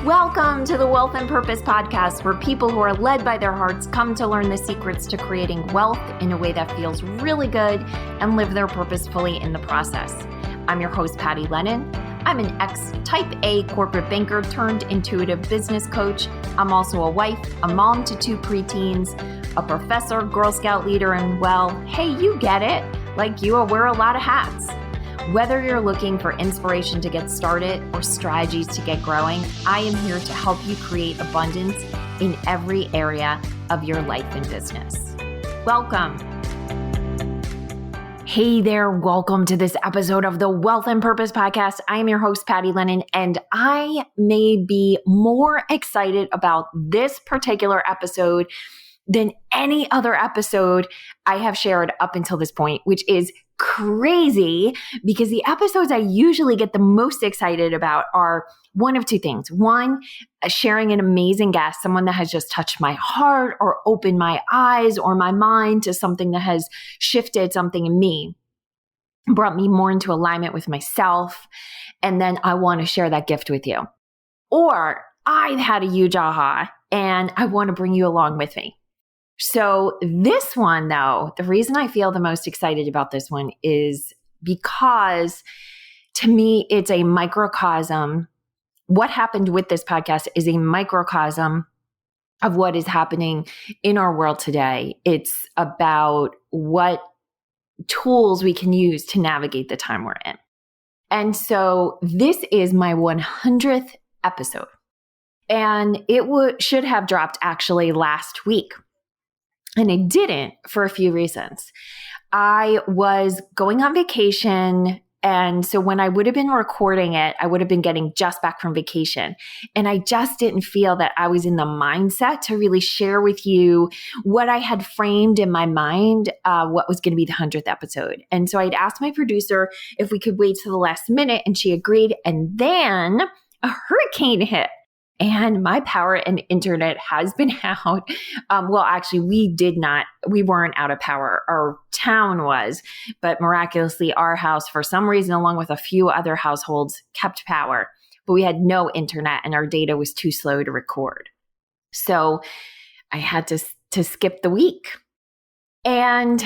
Welcome to the Wealth and Purpose podcast, where people who are led by their hearts come to learn the secrets to creating wealth in a way that feels really good and live their purpose fully in the process. I'm your host, Patty Lennon. I'm an ex-type A corporate banker turned intuitive business coach. I'm also a wife, a mom to 2 preteens, a professor, Girl Scout leader, and well, hey, you get it. Like you, I wear a lot of hats. Whether you're looking for inspiration to get started or strategies to get growing, I am here to help you create abundance in every area of your life and business. Welcome. Hey there, welcome to this episode of the Wealth and Purpose podcast. I am your host, Patty Lennon, and I may be more excited about this particular episode than any other episode I have shared up until this point, which is crazy because the episodes I usually get the most excited about are one of 2 things. One, sharing an amazing guest, someone that has just touched my heart or opened my eyes or my mind to something that has shifted something in me, brought me more into alignment with myself. And then I want to share that gift with you. Or I've had a huge aha and I want to bring you along with me. So this one, though, the reason I feel the most excited about this one is because to me, it's a microcosm. What happened with this podcast is a microcosm of what is happening in our world today. It's about what tools we can use to navigate the time we're in. And so this is my 100th episode. And it should have dropped actually last week. And it didn't for a few reasons. I was going on vacation. And so when I would have been recording it, I would have been getting just back from vacation. And I just didn't feel that I was in the mindset to really share with you what I had framed in my mind, what was going to be the 100th episode. And so I'd asked my producer if we could wait till the last minute, and she agreed. And then a hurricane hit. And my power and internet has been out. Well, actually, we weren't out of power. Our town was, but miraculously our house, for some reason, along with a few other households, kept power. But we had no internet and our data was too slow to record. So I had to skip the week. And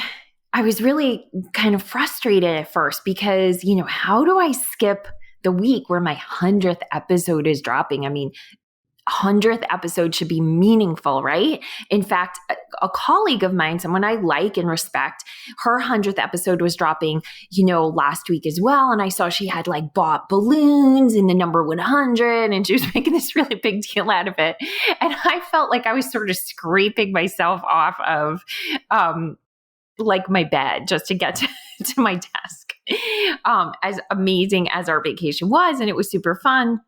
I was really kind of frustrated at first because, how do I skip the week where my 100th episode is dropping? I mean, 100th episode should be meaningful, right? In fact, a colleague of mine, someone I like and respect, her 100th episode was dropping, last week as well. And I saw she had bought balloons in the number 100 and she was making this really big deal out of it. And I felt like I was sort of scraping myself off of my bed just to get to my desk. As amazing as our vacation was, and it was super fun.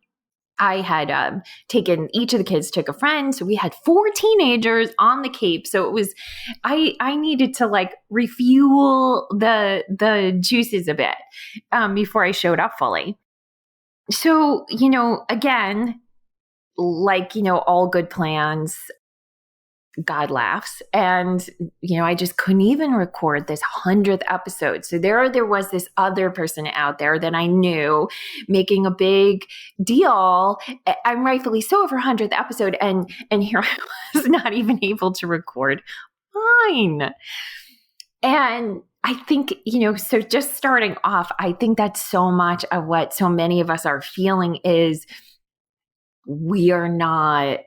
I had taken, each of the kids took a friend. So we had 4 teenagers on the Cape. So it was, I needed to refuel the juices a bit before I showed up fully. So, again, all good plans, God laughs. And, I just couldn't even record this 100th episode. So there was this other person out there that I knew making a big deal. I'm rightfully so for 100th episode. And here I was not even able to record mine. And I think, so just starting off, I think that's so much of what so many of us are feeling is we are not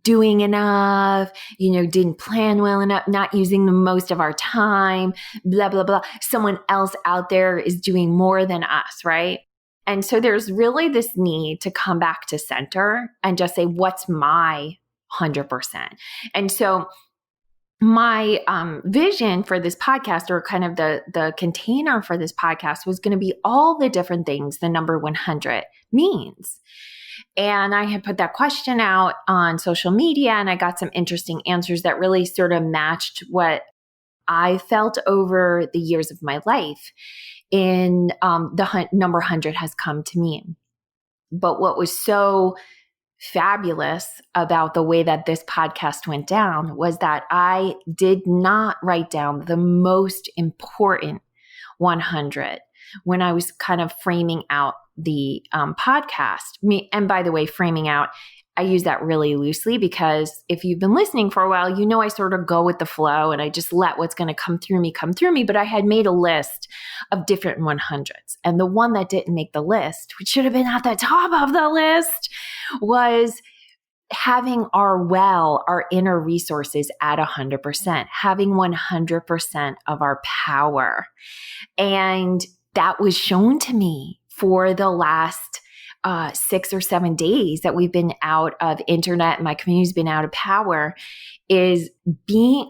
doing enough, didn't plan well enough, not using the most of our time, blah, blah, blah. Someone else out there is doing more than us, right? And so there's really this need to come back to center and just say, what's my 100%? And so my vision for this podcast, or kind of the container for this podcast, was going to be all the different things the number 100 means. And I had put that question out on social media, and I got some interesting answers that really sort of matched what I felt over the years of my life in the number 100 has come to mean. But what was so fabulous about the way that this podcast went down was that I did not write down the most important 100 when I was kind of framing out the podcast. And by the way, framing out, I use that really loosely because if you've been listening for a while, you know I sort of go with the flow and I just let what's going to come through me. But I had made a list of different 100s. And the one that didn't make the list, which should have been at the top of the list, was having our inner resources at 100%, having 100% of our power. And that was shown to me for the last 6 or 7 days that we've been out of internet and my community's been out of power, is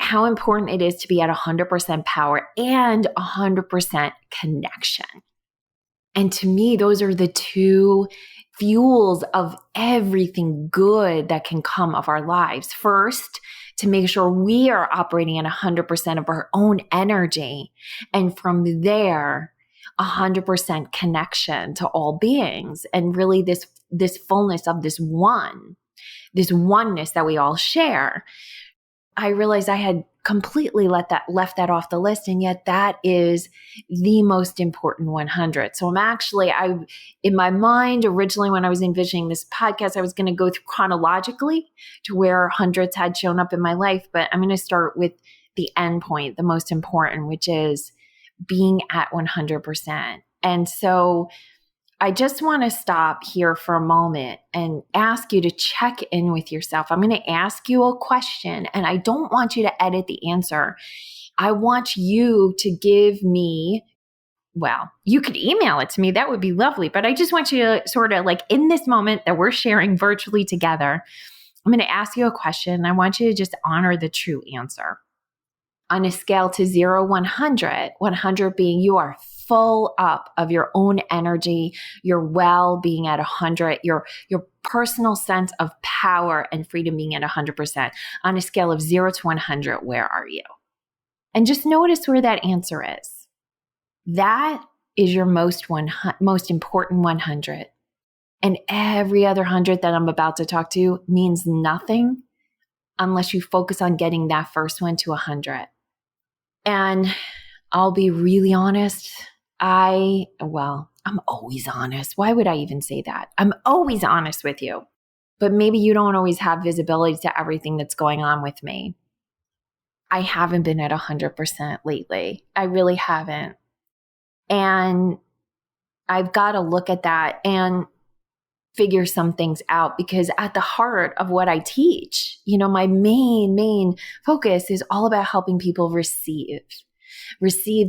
how important it is to be at 100% power and 100% connection. And to me, those are the two fuels of everything good that can come of our lives. First, to make sure we are operating at 100% of our own energy. And from there, 100% connection to all beings. And really this fullness of this oneness that we all share. I realized I had completely left that off the list. And yet that is the most important 100. So in my mind, originally when I was envisioning this podcast, I was going to go through chronologically to where hundreds had shown up in my life. But I'm going to start with the end point, the most important, which is being at 100%. And so I just want to stop here for a moment and ask you to check in with yourself. I'm going to ask you a question, and I don't want you to edit the answer. I want you to give me, well, you could email it to me. That would be lovely. But I just want you to sort of like in this moment that we're sharing virtually together, I'm going to ask you a question, and I want you to just honor the true answer. On a scale to 0, 100, 100 being you are full up of your own energy, your well-being at 100, your personal sense of power and freedom being at 100%. On a scale of 0 to 100, where are you? And just notice where that answer is. That is your most important 100. And every other 100 that I'm about to talk to means nothing unless you focus on getting that first one to 100. And I'll be really honest. I'm always honest. Why would I even say that? I'm always honest with you. But maybe you don't always have visibility to everything that's going on with me. I haven't been at 100% lately. I really haven't. And I've got to look at that and figure some things out, because at the heart of what I teach, my main focus is all about helping people receive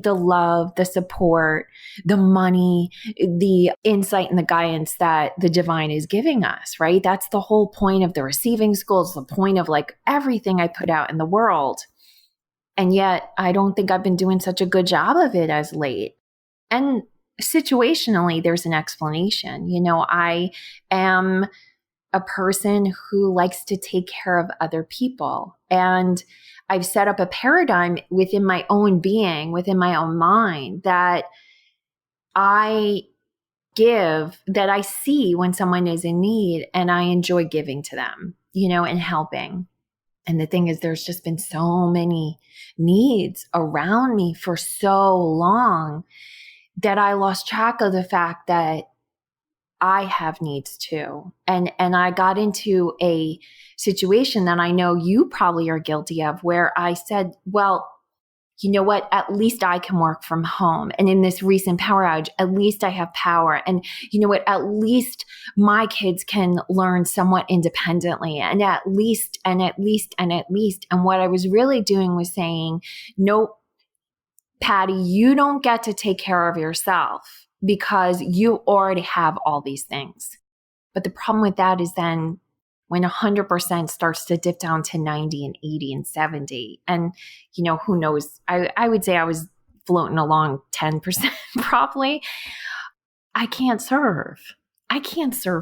the love, the support, the money, the insight and the guidance that the divine is giving us, right? That's the whole point of the receiving school. It's the point of like everything I put out in the world. And yet I don't think I've been doing such a good job of it as late. And situationally, there's an explanation. I am a person who likes to take care of other people. And I've set up a paradigm within my own being, within my own mind, that I give, that I see when someone is in need, and I enjoy giving to them, and helping. And the thing is, there's just been so many needs around me for so long that I lost track of the fact that I have needs too. And I got into a situation that I know you probably are guilty of, where I said, well, you know what? At least I can work from home. And in this recent power outage, at least I have power. And you know what? At least my kids can learn somewhat independently. And at least. And what I was really doing was saying, nope, Patty, you don't get to take care of yourself because you already have all these things. But the problem with that is then when 100% starts to dip down to 90 and 80 and 70, and who knows, I would say I was floating along 10% probably. I can't serve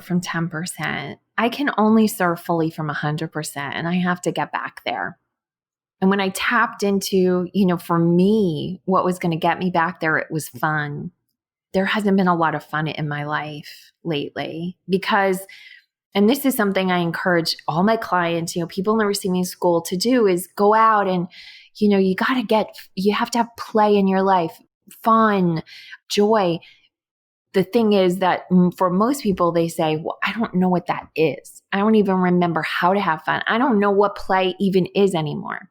from 10%. I can only serve fully from 100%, and I have to get back there. And when I tapped into, for me, what was going to get me back there, it was fun. There hasn't been a lot of fun in my life lately because, and this is something I encourage all my clients, people in the receiving school to do, is go out and, you have to have play in your life, fun, joy. the thing is that for most people, they say, well, I don't know what that is. I don't even remember how to have fun. I don't know what play even is anymore.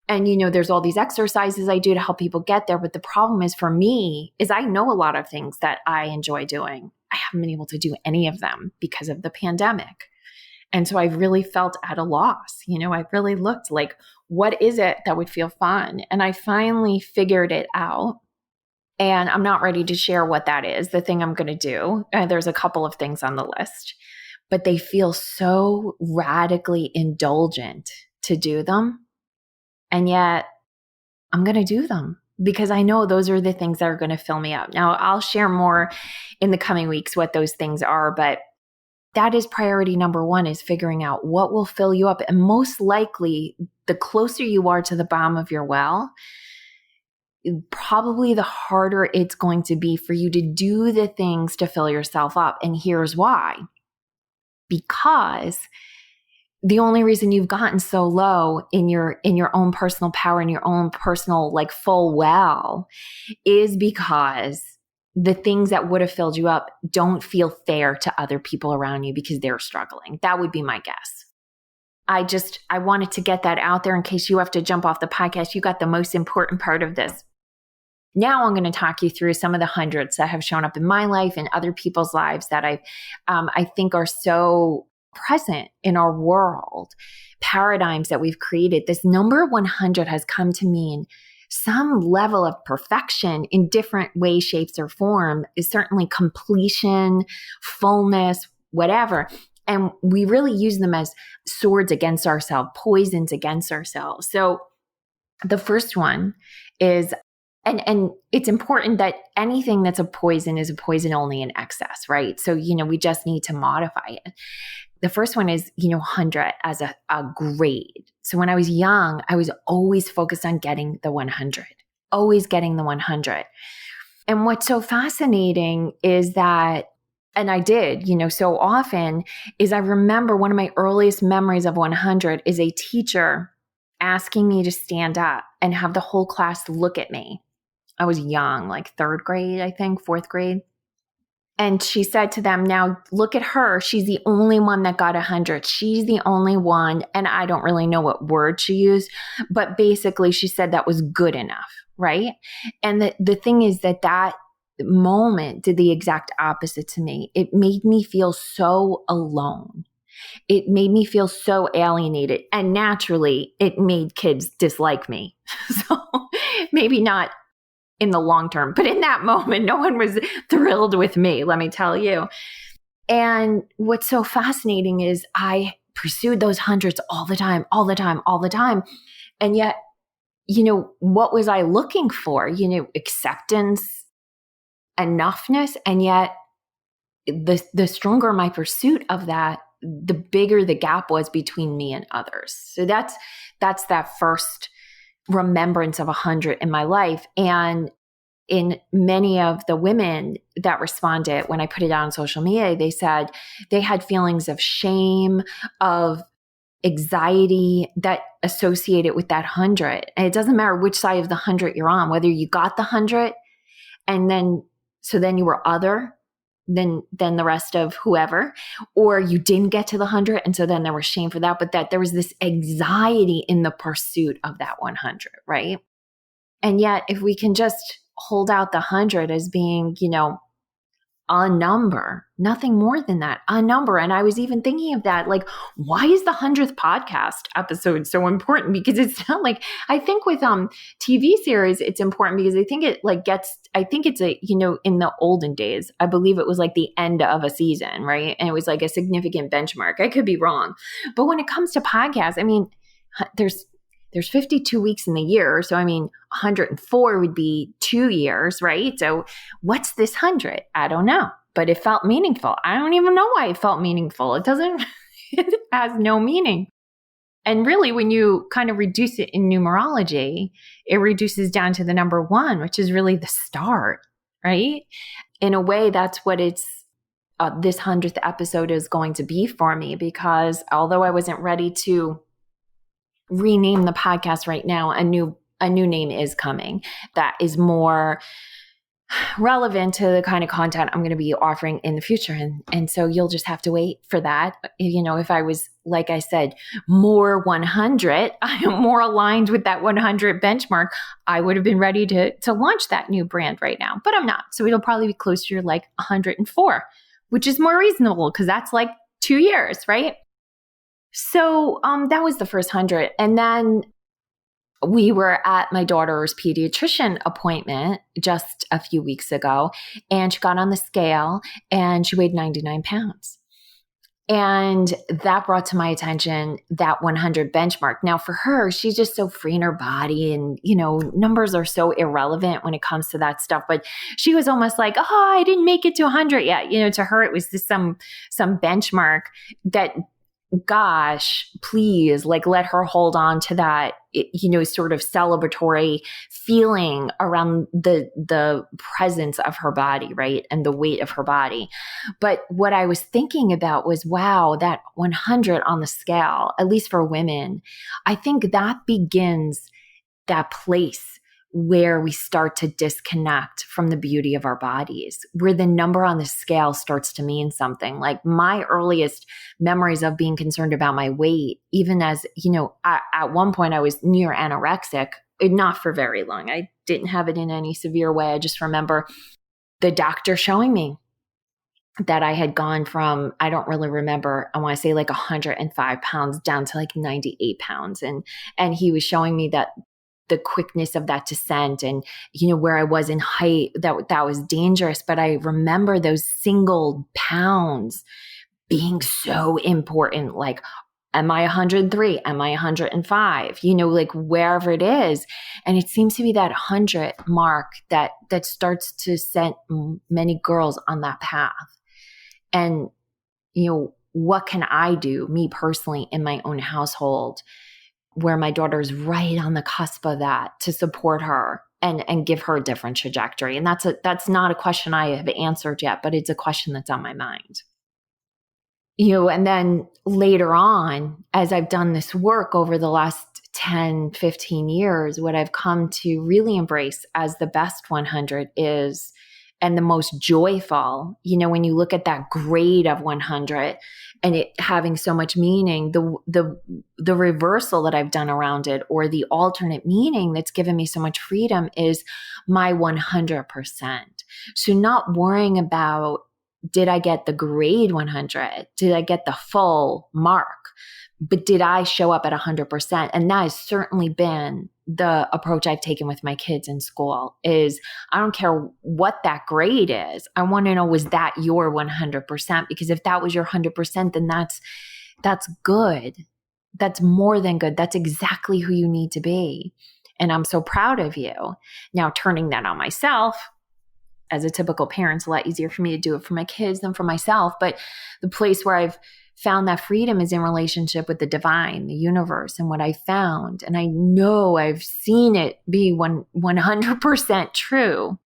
And, there's all these exercises I do to help people get there. But the problem is for me is I know a lot of things that I enjoy doing. I haven't been able to do any of them because of the pandemic. And so I've really felt at a loss. I've really looked like, what is it that would feel fun? And I finally figured it out. And I'm not ready to share what that is, the thing I'm going to do. There's a couple of things on the list, but they feel so radically indulgent to do them. And yet I'm going to do them because I know those are the things that are going to fill me up. Now, I'll share more in the coming weeks what those things are, but that is priority number one, is figuring out what will fill you up. And most likely, the closer you are to the bottom of your well, probably the harder it's going to be for you to do the things to fill yourself up. And here's why. Because the only reason you've gotten so low in your own personal power, in your own personal full well, is because the things that would have filled you up don't feel fair to other people around you because they're struggling. That would be my guess. I wanted to get that out there in case you have to jump off the podcast. You got the most important part of this. Now I'm going to talk you through some of the 100s that have shown up in my life and other people's lives that I think are so present in our world, paradigms that we've created. This number 100 has come to mean some level of perfection in different ways, shapes, or form, is certainly completion, fullness, whatever. And we really use them as swords against ourselves, poisons against ourselves. So the first one is, and it's important that anything that's a poison is a poison only in excess, right? So, we just need to modify it. The first one is, 100 as a grade. So when I was young, I was always focused on getting the 100, always getting the 100. And what's so fascinating is that, and I did, so often, is I remember one of my earliest memories of 100 is a teacher asking me to stand up and have the whole class look at me. I was young, third grade, I think, fourth grade. And she said to them, now look at her. She's the only one that got 100. She's the only one. And I don't really know what word she used, but basically she said that was good enough, right? And the thing is that moment did the exact opposite to me. It made me feel so alone. It made me feel so alienated. And naturally, it made kids dislike me. So maybe not in the long term, but in that moment, no one was thrilled with me, let me tell you. And what's so fascinating is I pursued those 100s all the time. And yet, what was I looking for? Acceptance, enoughness. And yet the stronger my pursuit of that, the bigger the gap was between me and others. So that's that first remembrance of 100 in my life. And in many of the women that responded when I put it out on social media, they said they had feelings of shame, of anxiety that associated with that 100. And it doesn't matter which side of the 100 you're on, whether you got the 100 and then you were other than the rest of whoever, or you didn't get to the 100. And so then there was shame for that, but that there was this anxiety in the pursuit of that 100, right? And yet if we can just hold out the 100 as being, a number, nothing more than that, a number. And I was even thinking of that, why is the 100th podcast episode so important? Because it's not I think with TV series, it's important because I think it I think it's in the olden days, I believe it was the end of a season, right? And it was a significant benchmark. I could be wrong. But when it comes to podcasts, I mean, there's 52 weeks in the year. So, 104 would be 2 years, right? So what's this 100? I don't know, but it felt meaningful. I don't even know why it felt meaningful. It has no meaning. And really, when you kind of reduce it in numerology, it reduces down to the number 1, which is really the start, right? In a way, that's what this 100th episode is going to be for me, because although I wasn't ready to rename the podcast right now, a new name is coming that is more relevant to the kind of content I'm going to be offering in the future. And so you'll just have to wait for that. If I was, like I said, more 100, I am more aligned with that 100 benchmark, I would have been ready to launch that new brand right now, but I'm not. So it'll probably be closer to like 104, which is more reasonable because that's like 2 years, right? So that was the first 100. And then we were at my daughter's pediatrician appointment just a few weeks ago, and she got on the scale and she weighed 99 pounds. And that brought to my attention that 100 benchmark. Now for her, she's just so free in her body, and, numbers are so irrelevant when it comes to that stuff. But she was almost like, I didn't make it to 100 yet. To her, it was just some benchmark that, gosh, please, like, let her hold on to that, sort of celebratory feeling around the presence of her body, right? And the weight of her body. But what I was thinking about was, wow, that 100 on the scale, at least for women, I think that begins that place where we start to disconnect from the beauty of our bodies, where the number on the scale starts to mean something. Like my earliest memories of being concerned about my weight, even as, at one point I was near anorexic, not for very long. I didn't have it in any severe way. I just remember the doctor showing me that I had gone from, I don't really remember, I want to say like 105 pounds down to like 98 pounds. And he was showing me that the quickness of that descent and, where I was in height, that was dangerous. But I remember those single pounds being so important. Like, am I 103? Am I 105? Like wherever it is. And it seems to be that 100 mark that starts to set many girls on that path. And, what can I do, me personally, in my own household, where my daughter's right on the cusp of that, to support her and give her a different trajectory? And that's not a question I have answered yet, but it's a question that's on my mind. And then later on, as I've done this work over the last 10, 15 years, what I've come to really embrace as the best 100 is, and the most joyful, when you look at that grade of 100 and it having so much meaning, the reversal that I've done around it, or the alternate meaning that's given me so much freedom, is my 100%. So not worrying about, did I get the grade 100? Did I get the full mark? But did I show up at 100%? And that has certainly been the approach I've taken with my kids in school. Is I don't care what that grade is. I want to know, was that your 100%? Because if that was your 100%, then that's good. That's more than good. That's exactly who you need to be. And I'm so proud of you. Now, turning that on myself, as a typical parent, it's a lot easier for me to do it for my kids than for myself. But the place where I've found that freedom is in relationship with the divine, the universe. And what I found, and I know I've seen it be 100% true,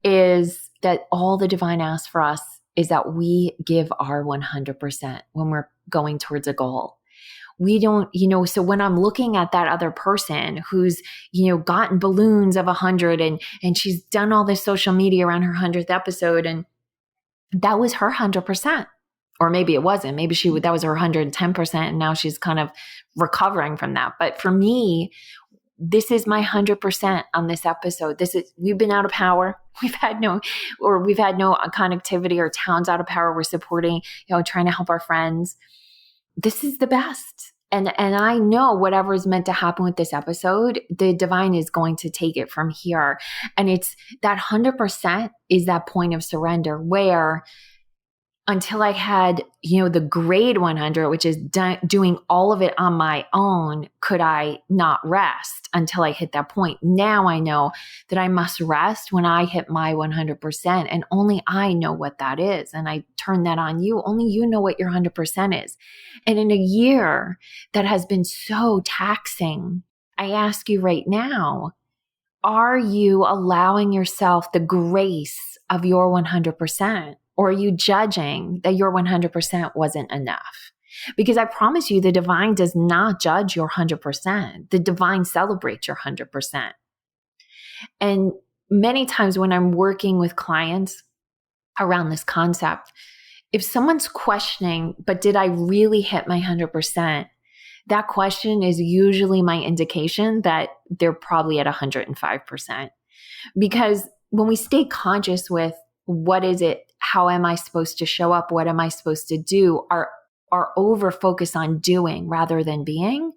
is that all the divine asks for us is that we give our 100% when we're going towards a goal. We don't, so when I'm looking at that other person who's, gotten balloons of 100 and she's done all this social media around her 100th episode, and that was her 100%. Or maybe it wasn't. Maybe that was her 110%, and now she's kind of recovering from that. But for me, this is my 100% on this episode. We've been out of power. We've had no connectivity, or town's out of power. We're supporting, trying to help our friends. This is the best. And I know whatever is meant to happen with this episode, the divine is going to take it from here. And it's that 100% is that point of surrender where, until I had, the grade 100, which is doing all of it on my own, could I not rest until I hit that point. Now I know that I must rest when I hit my 100%, and only I know what that is. And I turn that on you. Only you know what your 100% is. And in a year that has been so taxing, I ask you right now, are you allowing yourself the grace of your 100%? Or are you judging that your 100% wasn't enough? Because I promise you, the divine does not judge your 100%. The divine celebrates your 100%. And many times when I'm working with clients around this concept, if someone's questioning, but did I really hit my 100%? That question is usually my indication that they're probably at 105%. Because when we stay conscious with what is it, how am I supposed to show up, what am I supposed to do, our over focus on doing rather than being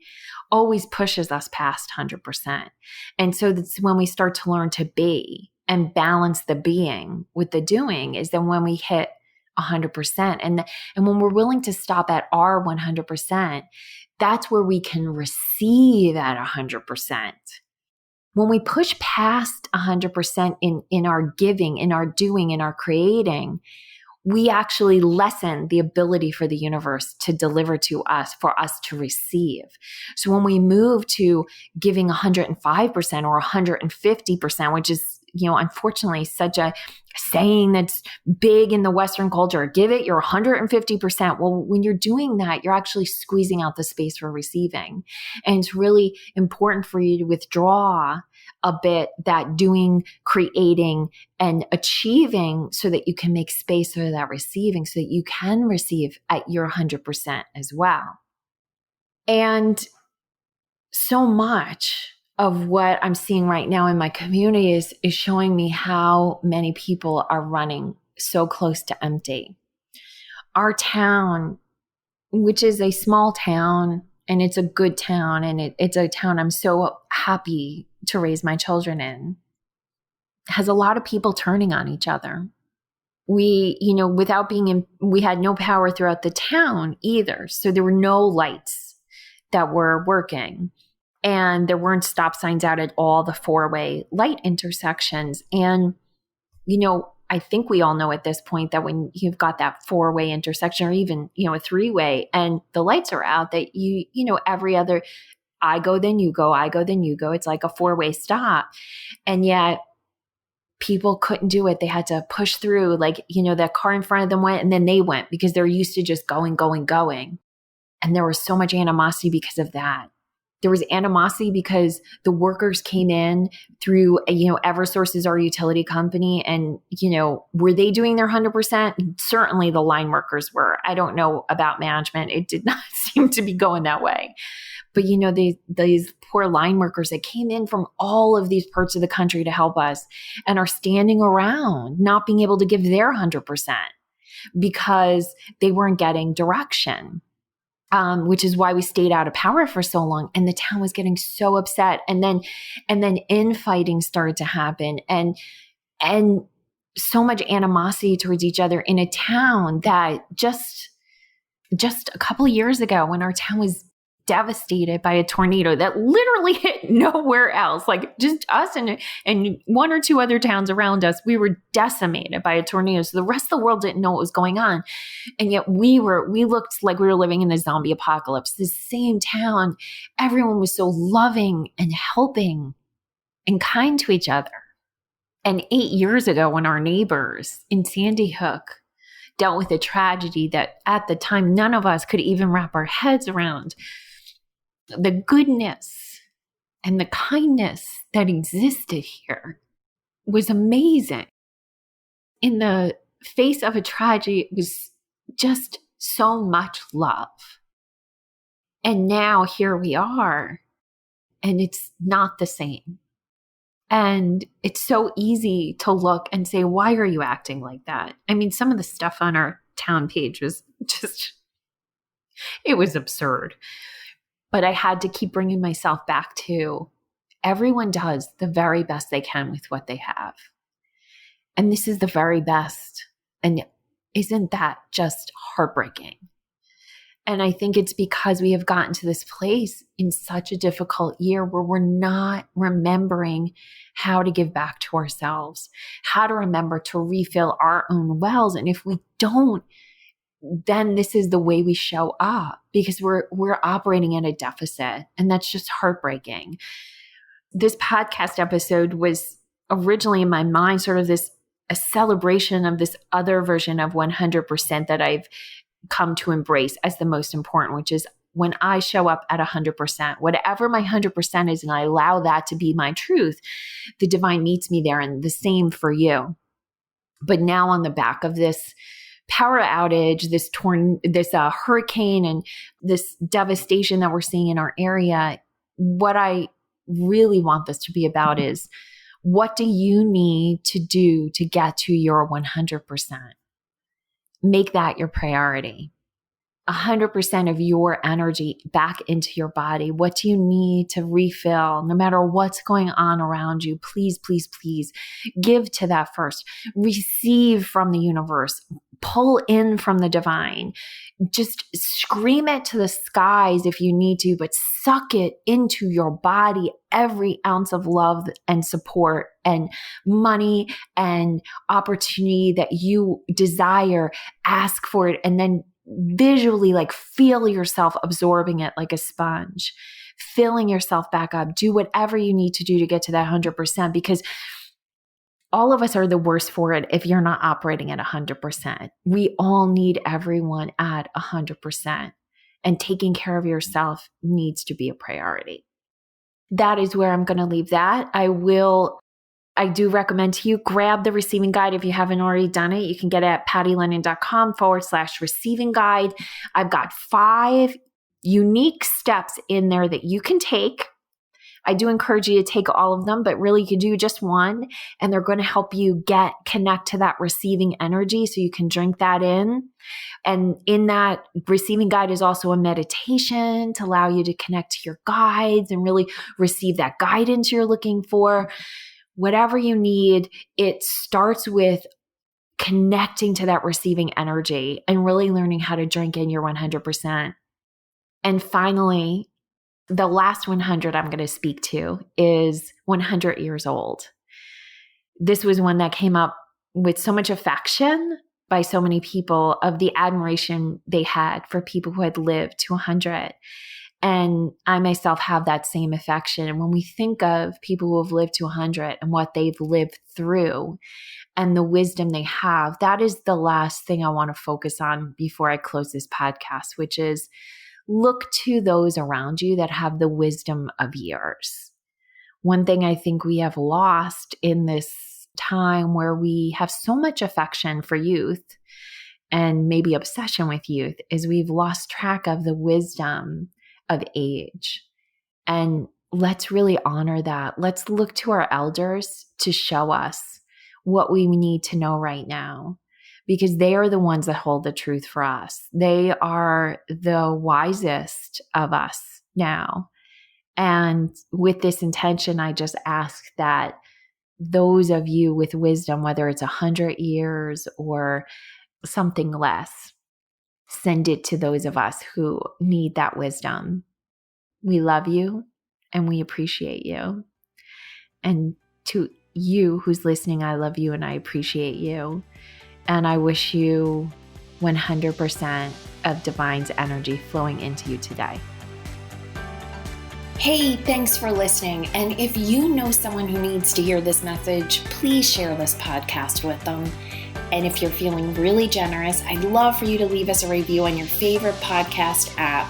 always pushes us past 100%. And so that's when we start to learn to be and balance the being with the doing, is then when we hit 100%. And when we're willing to stop at our 100%, that's where we can receive at 100%. When we push past 100% in our giving, in our doing, in our creating, we actually lessen the ability for the universe to deliver to us, for us to receive. So when we move to giving 105% or 150%, which is, unfortunately such a saying that's big in the Western culture, give it your 150%. Well, when you're doing that, you're actually squeezing out the space for receiving. And it's really important for you to withdraw a bit that doing, creating, and achieving so that you can make space for that receiving, so that you can receive at your 100% as well. And so much of what I'm seeing right now in my community is showing me how many people are running so close to empty. Our town, which is a small town, and it's a good town, and it's a town I'm so happy to raise my children in, has a lot of people turning on each other. We, we had no power throughout the town either. So there were no lights that were working. And there weren't stop signs out at all the 4-way light intersections. And, I think we all know at this point that when you've got that 4-way intersection, or even, a 3-way, and the lights are out, that every other, I go, then you go, I go, then you go. It's like a 4-way stop. And yet people couldn't do it. They had to push through, that car in front of them went and then they went, because they're used to just going. And there was so much animosity because of that. There was animosity because the workers came in through, Eversource is our utility company. And, were they doing their 100%? Certainly the line workers were. I don't know about management. It did not seem to be going that way. But, these poor line workers that came in from all of these parts of the country to help us and are standing around not being able to give their 100% because they weren't getting direction. Which is why we stayed out of power for so long. And the town was getting so upset. And then infighting started to happen, and so much animosity towards each other in a town that just a couple of years ago, when our town was devastated by a tornado that literally hit nowhere else, like just us and one or two other towns around us, we were decimated by a tornado. So the rest of the world didn't know what was going on. And yet we looked like we were living in the zombie apocalypse. The same town, everyone was so loving and helping and kind to each other. And 8 years ago, when our neighbors in Sandy Hook dealt with a tragedy that at the time none of us could even wrap our heads around, the goodness and the kindness that existed here was amazing. In the face of a tragedy, it was just so much love. And now here we are, and it's not the same. And it's so easy to look and say, why are you acting like that? I mean, some of the stuff on our town page was just, it was absurd. But I had to keep bringing myself back to everyone does the very best they can with what they have. And this is the very best. And isn't that just heartbreaking? And I think it's because we have gotten to this place in such a difficult year where we're not remembering how to give back to ourselves, how to remember to refill our own wells. And if we don't, then this is the way we show up, because we're operating at a deficit, and that's just heartbreaking. This podcast episode was originally in my mind sort of a celebration of this other version of 100% that I've come to embrace as the most important, which is when I show up at 100%, whatever my 100% is, and I allow that to be my truth, the divine meets me there, and the same for you. But now on the back of this power outage, this hurricane and this devastation that we're seeing in our area, what I really want this to be about is, what do you need to do to get to your 100%? Make that your priority. 100% of your energy back into your body. What do you need to refill? No matter what's going on around you, please, please, please give to that first. Receive from the universe. Pull in from the divine. Just scream it to the skies if you need to, but suck it into your body, every ounce of love and support and money and opportunity that you desire. Ask for it, and then visually feel yourself absorbing it like a sponge, filling yourself back up. Do whatever you need to do to get to that 100%, because all of us are the worse for it if you're not operating at 100%. We all need everyone at 100%, and taking care of yourself needs to be a priority. That is where I'm going to leave that. I do recommend to you, grab the receiving guide if you haven't already done it. You can get it at pattylennon.com/receiving guide. I've got 5 unique steps in there that you can take. I do encourage you to take all of them, but really you can do just one, and they're going to help you connect to that receiving energy so you can drink that in. And in that receiving guide is also a meditation to allow you to connect to your guides and really receive that guidance you're looking for. Whatever you need, it starts with connecting to that receiving energy and really learning how to drink in your 100%. And finally, the last 100 I'm going to speak to is 100 years old. This was one that came up with so much affection by so many people, of the admiration they had for people who had lived to 100. And I myself have that same affection. And when we think of people who have lived to 100 and what they've lived through and the wisdom they have, that is the last thing I want to focus on before I close this podcast, which is look to those around you that have the wisdom of years. One thing I think we have lost in this time where we have so much affection for youth and maybe obsession with youth is we've lost track of the wisdom of age. And let's really honor that. Let's look to our elders to show us what we need to know right now, because they are the ones that hold the truth for us. They are the wisest of us now. And with this intention, I just ask that those of you with wisdom, whether it's 100 years or something less, send it to those of us who need that wisdom. We love you and we appreciate you. And to you who's listening, I love you and I appreciate you. And I wish you 100% of divine's energy flowing into you today. Hey, thanks for listening. And if you know someone who needs to hear this message, please share this podcast with them. And if you're feeling really generous, I'd love for you to leave us a review on your favorite podcast app.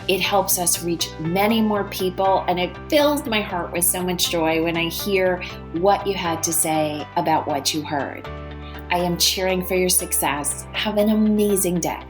It helps us reach many more people, and it fills my heart with so much joy when I hear what you had to say about what you heard. I am cheering for your success. Have an amazing day.